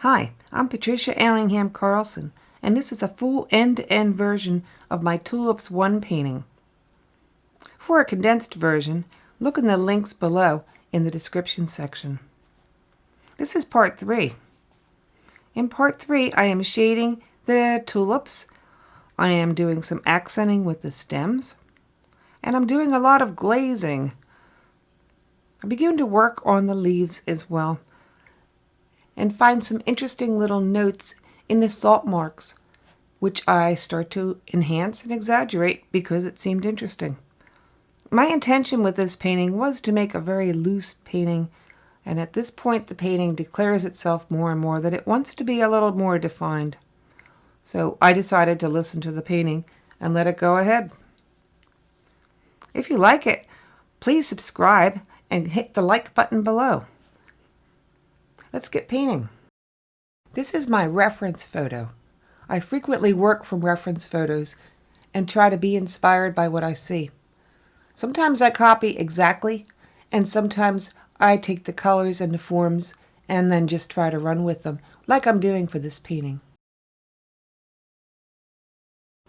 Hi, I'm Patricia Allingham Carlson, and this is a full end-to-end version of my Tulips 1 painting. For a condensed version, look in the links below in the description section. This is part 3. In part 3, I am shading the tulips, I am doing some accenting with the stems, and I'm doing a lot of glazing. I begin to work on the leaves as well, and find some interesting little notes in the salt marks, which I start to enhance and exaggerate because it seemed interesting. My intention with this painting was to make a very loose painting, and at this point the painting declares itself more and more that it wants to be a little more defined. So I decided to listen to the painting and let it go ahead. If you like it, please subscribe and hit the like button below. Let's get painting. This is my reference photo. I frequently work from reference photos and try to be inspired by what I see. Sometimes I copy exactly, and sometimes I take the colors and the forms and then just try to run with them, like I'm doing for this painting.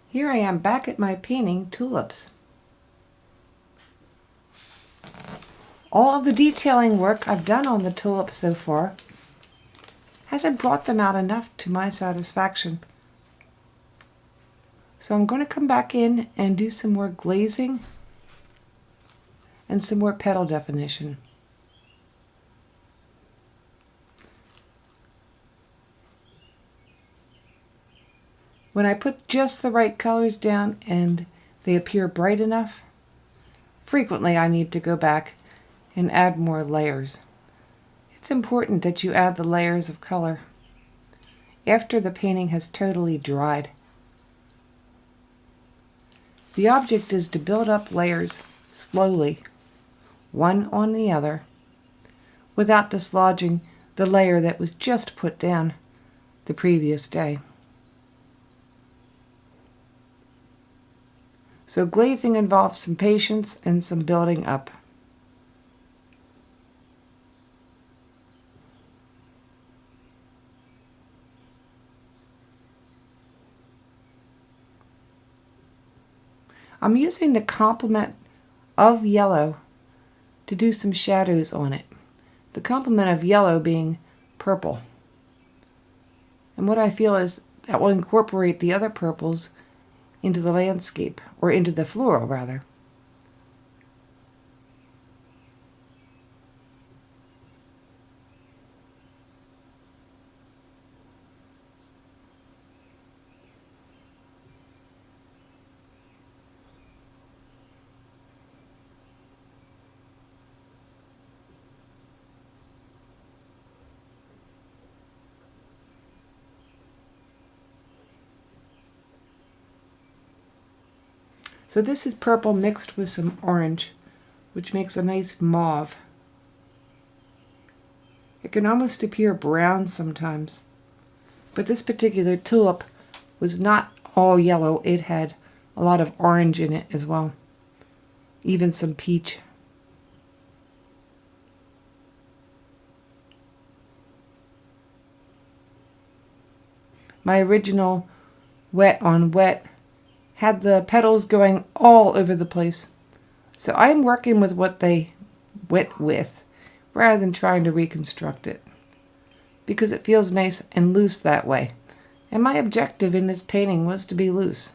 Here I am back at my painting, Tulips. All of the detailing work I've done on the tulips so far hasn't brought them out enough to my satisfaction. So I'm going to come back in and do some more glazing and some more petal definition. When I put just the right colors down and they appear bright enough, frequently I need to go back and add more layers. It's important that you add the layers of color after the painting has totally dried. The object is to build up layers slowly, one on the other, without dislodging the layer that was just put down the previous day. So glazing involves some patience and some building up. I'm using the complement of yellow to do some shadows on it. The complement of yellow being purple. And what I feel is that will incorporate the other purples into the landscape, or into the floral rather. So this is purple mixed with some orange, which makes a nice mauve. It can almost appear brown sometimes, but this particular tulip was not all yellow. It had a lot of orange in it as well, even some peach. My original wet on wet had the petals going all over the place. So I'm working with what they went with rather than trying to reconstruct it, because it feels nice and loose that way. And my objective in this painting was to be loose.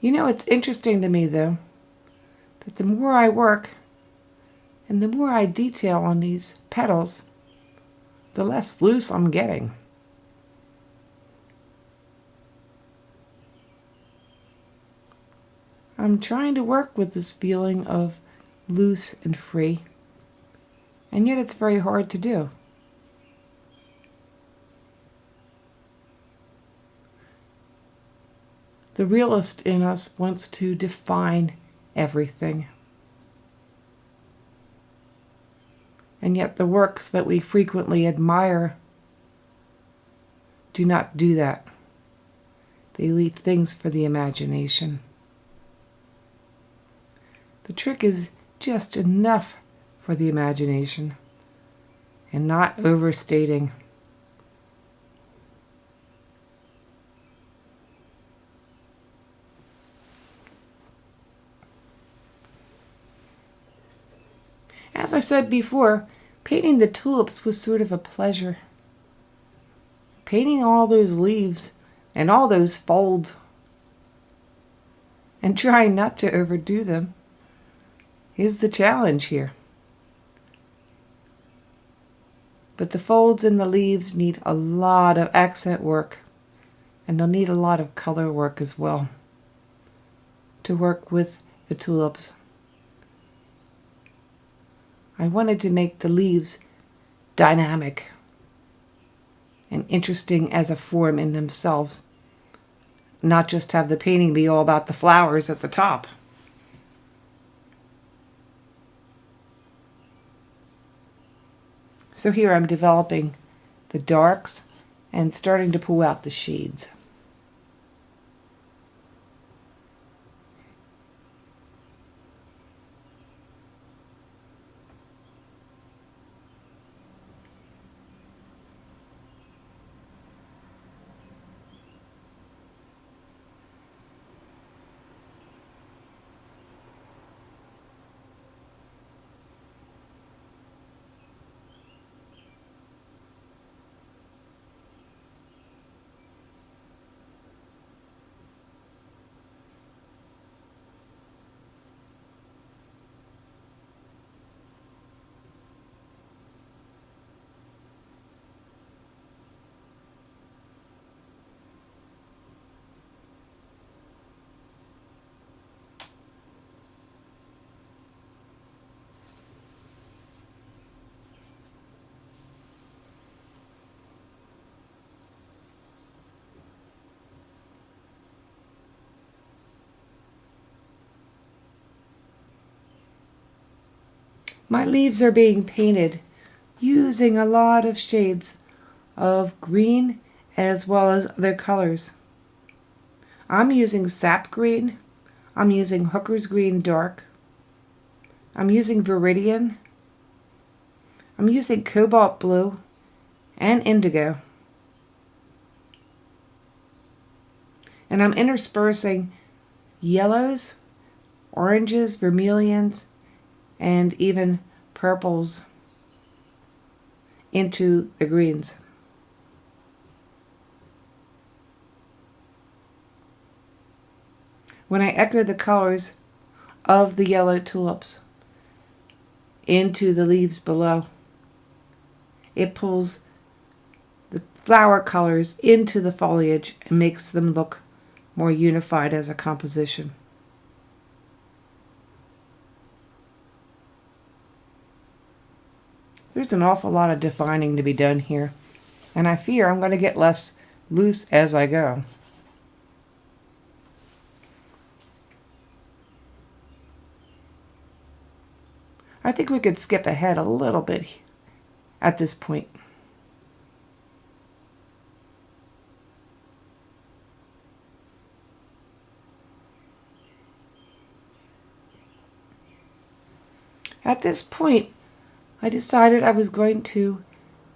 You know, it's interesting to me, though, that the more I work and the more I detail on these petals, the less loose I'm getting. I'm trying to work with this feeling of loose and free, and yet it's very hard to do. The realist in us wants to define everything. And yet the works that we frequently admire do not do that. They leave things for the imagination. The trick is just enough for the imagination and not overstating. As I said before, painting the tulips was sort of a pleasure. Painting all those leaves and all those folds and trying not to overdo them is the challenge here. But the folds and the leaves need a lot of accent work, and they'll need a lot of color work as well to work with the tulips. I wanted to make the leaves dynamic and interesting as a form in themselves, not just have the painting be all about the flowers at the top. So here I'm developing the darks and starting to pull out the shades. My leaves are being painted using a lot of shades of green as well as other colors. I'm using sap green, I'm using hooker's green dark, I'm using viridian, I'm using cobalt blue and indigo. And I'm interspersing yellows, oranges, vermilions, and even purples into the greens. When I echo the colors of the yellow tulips into the leaves below, it pulls the flower colors into the foliage and makes them look more unified as a composition. There's an awful lot of defining to be done here, and I fear I'm going to get less loose as I go. I think we could skip ahead a little bit at this point. At this point, I decided I was going to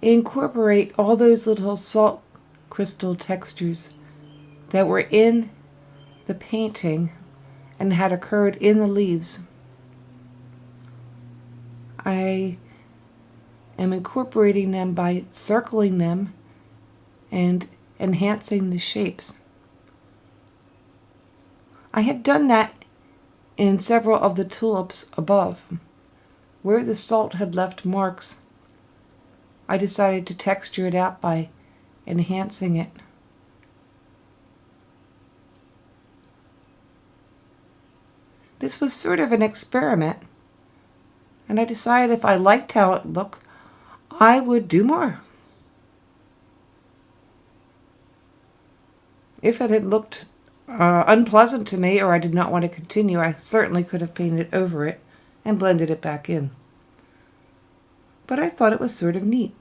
incorporate all those little salt crystal textures that were in the painting and had occurred in the leaves. I am incorporating them by circling them and enhancing the shapes. I had done that in several of the tulips above. Where the salt had left marks, I decided to texture it out by enhancing it. This was sort of an experiment, and I decided if I liked how it looked, I would do more. If it had looked unpleasant to me or I did not want to continue, I certainly could have painted over it and blended it back in. but I thought it was sort of neat.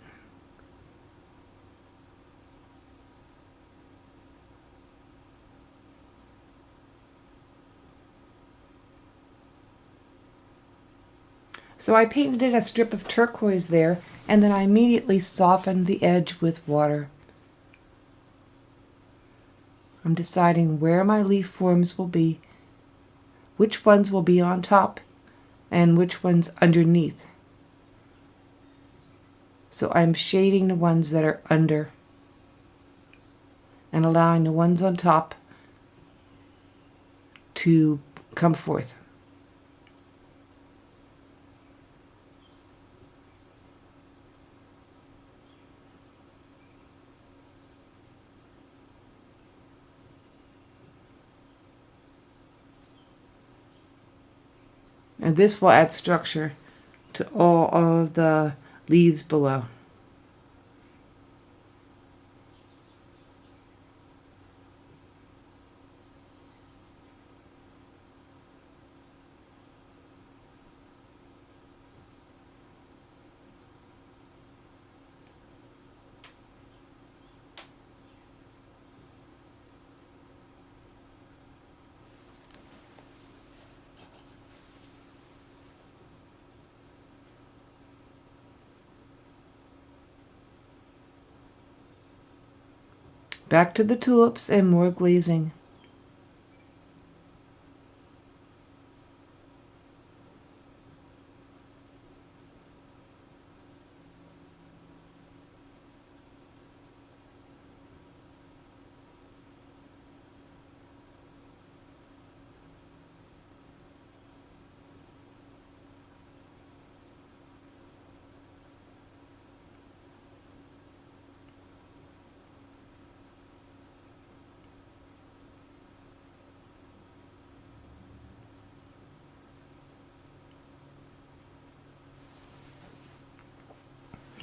So I painted a strip of turquoise there, and then I immediately softened the edge with water. I'm deciding where my leaf forms will be, which ones will be on top, and which ones underneath. So I'm shading the ones that are under and allowing the ones on top to come forth. And this will add structure to all of the leaves below. Back to the tulips and more glazing.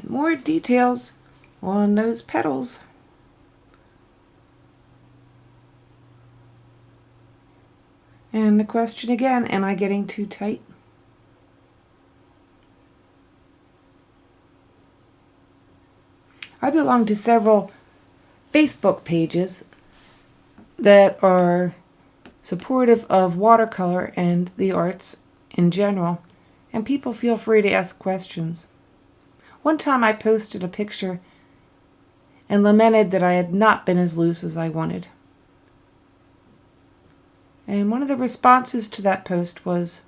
More details on those petals. And the question again, am I getting too tight? I belong to several Facebook pages that are supportive of watercolor and the arts in general, and people feel free to ask questions. One time I posted a picture and lamented that I had not been as loose as I wanted. And one of the responses to that post was,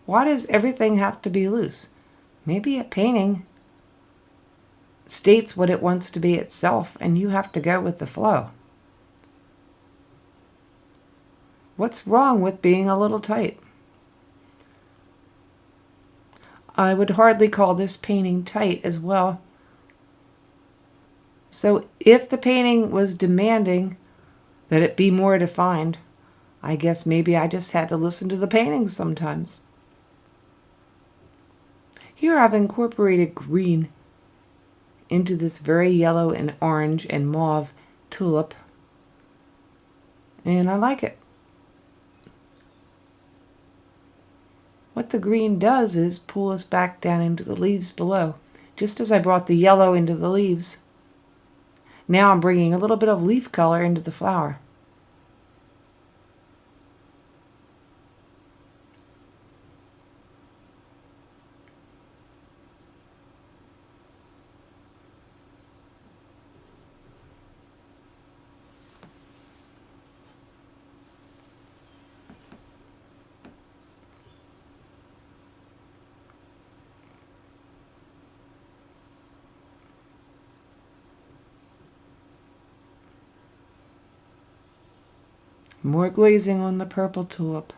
why does everything have to be loose? Maybe a painting states what it wants to be itself, and you have to go with the flow. What's wrong with being a little tight? I would hardly call this painting tight as well. So if the painting was demanding that it be more defined, I guess maybe I just had to listen to the painting sometimes. Here I've incorporated green into this very yellow and orange and mauve tulip, and I like it. What the green does is pull us back down into the leaves below, just as I brought the yellow into the leaves. Now I'm bringing a little bit of leaf color into the flower. More glazing on the purple tulip.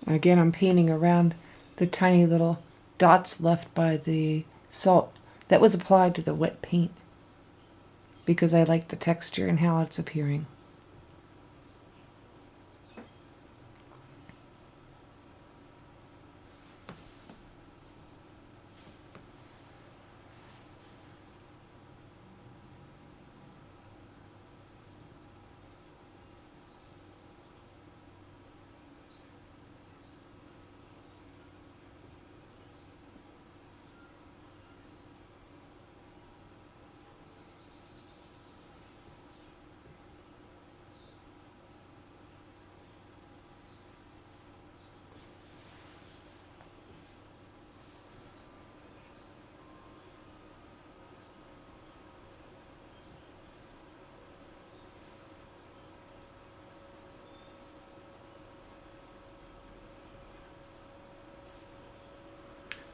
Again, I'm painting around the tiny little dots left by the salt that was applied to the wet paint because I like the texture and how it's appearing.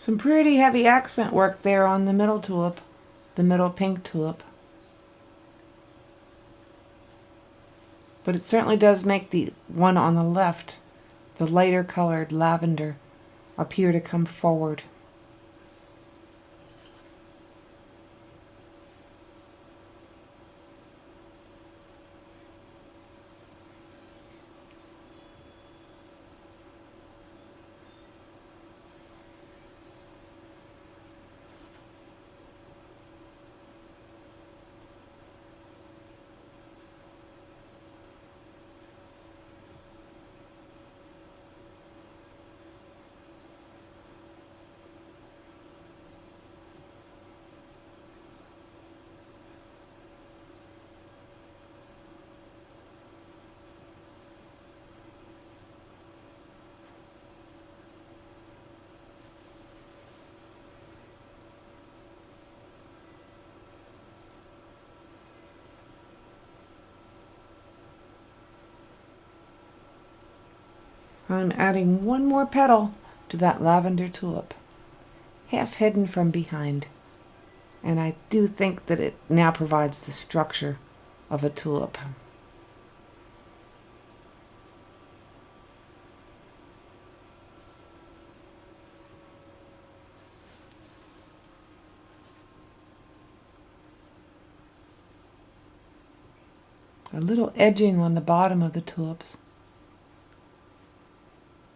Some pretty heavy accent work there on the middle tulip, the middle pink tulip. But it certainly does make the one on the left, the lighter colored lavender, appear to come forward. I'm adding one more petal to that lavender tulip, half hidden from behind. And I do think that it now provides the structure of a tulip. A little edging on the bottom of the tulips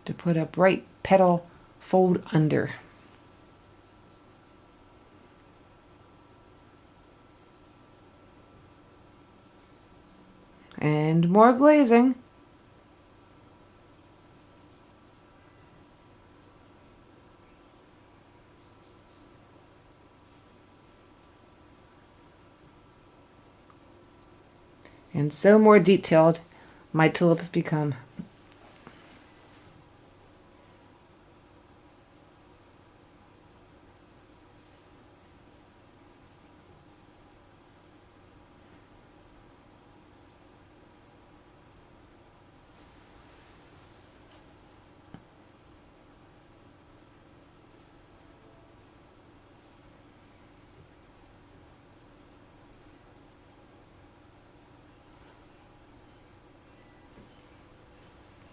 to put a bright petal fold under. And more glazing. And so more detailed my tulips become.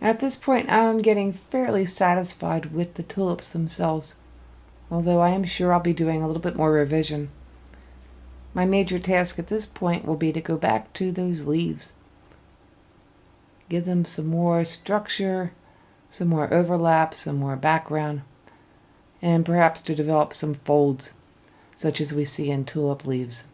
At this point, I'm getting fairly satisfied with the tulips themselves, although I am sure I'll be doing a little bit more revision. My major task at this point will be to go back to those leaves, give them some more structure, some more overlap, some more background, and perhaps to develop some folds, such as we see in tulip leaves.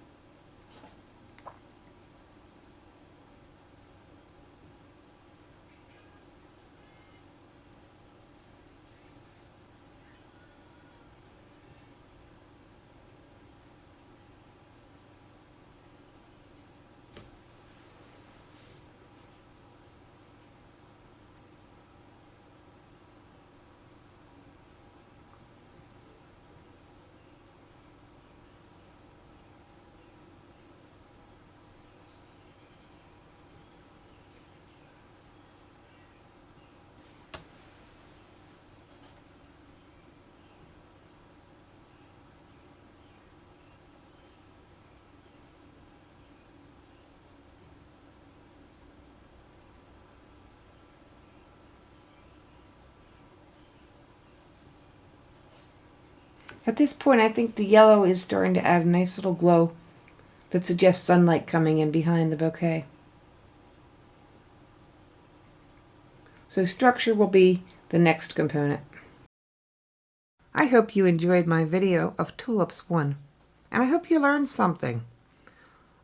At this point, I think the yellow is starting to add a nice little glow that suggests sunlight coming in behind the bouquet. So structure will be the next component. I hope you enjoyed my video of Tulips 1, and I hope you learned something.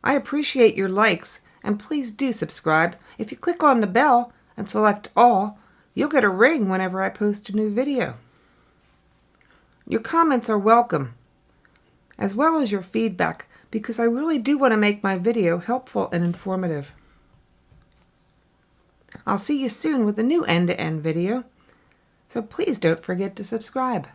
I appreciate your likes, and please do subscribe. If you click on the bell and select all, you'll get a ring whenever I post a new video. Your comments are welcome, as well as your feedback, because I really do want to make my video helpful and informative. I'll see you soon with a new end-to-end video, so please don't forget to subscribe.